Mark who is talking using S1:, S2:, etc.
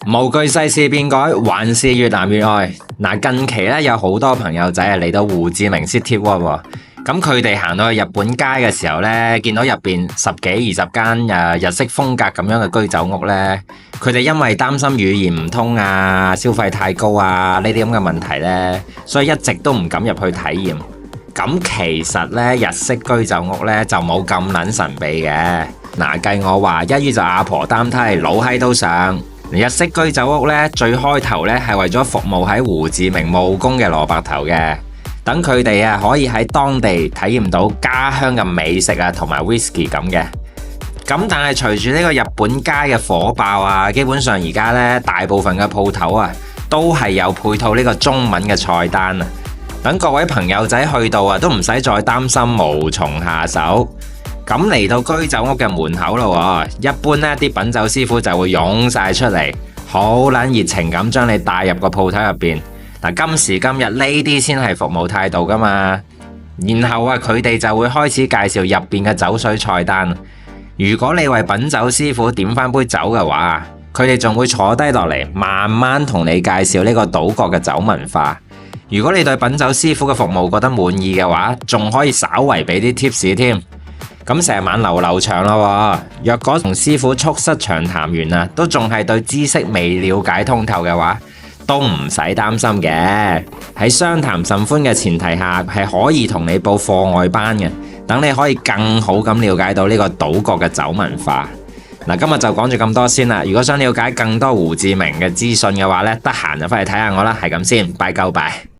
S1: 無懼世事變改，還是越南越愛。近期咧有好多朋友仔嚟到胡志明 City Walk 喎，咁佢哋行到去日本街嘅時候咧，見到入邊十幾20間日式風格咁樣嘅居酒屋咧，佢哋因為擔心語言唔通啊、消費太高啊呢啲咁嘅問題咧，所以一直都唔敢入去體驗。咁其實咧日式居酒屋咧就冇咁撚神秘嘅。計我話，一於就阿婆擔梯，老閪都上。日式居酒屋咧，最開頭咧係為咗服務喺胡志明務工嘅蘿蔔頭嘅，等佢哋可以喺當地體驗到家鄉嘅美食同埋 whisky 咁嘅。咁但係隨住呢個日本街嘅火爆基本上而家咧大部分嘅鋪頭都係有配套呢個中文嘅菜單等各位朋友仔去到都唔使再擔心無從下手。咁嚟到居酒屋嘅門口咯，一般呢啲品酒師傅就會湧晒出嚟，好撚熱情咁將你帶入個鋪頭入邊。今時今日呢啲先係服務態度噶嘛。然後佢哋就會開始介紹入邊嘅酒水菜單。如果你為品酒師傅點翻杯酒嘅話，佢哋仲會坐低落嚟，慢慢同你介紹呢個島國嘅酒文化。如果你對品酒師傅嘅服務覺得滿意嘅話，仲可以稍為俾啲 tips 添。咁成晚流流長咯，若果同師傅促膝長談完都仲係對知識未了解通透嘅話，都唔使擔心嘅。喺相談甚歡嘅前提下，係可以同你報課外班嘅，等你可以更好咁了解到呢個島國嘅酒文化。今日就講住咁多先啦。如果想了解更多胡志明嘅資訊嘅話呢，得閒就返嚟睇下我啦。係咁先，拜。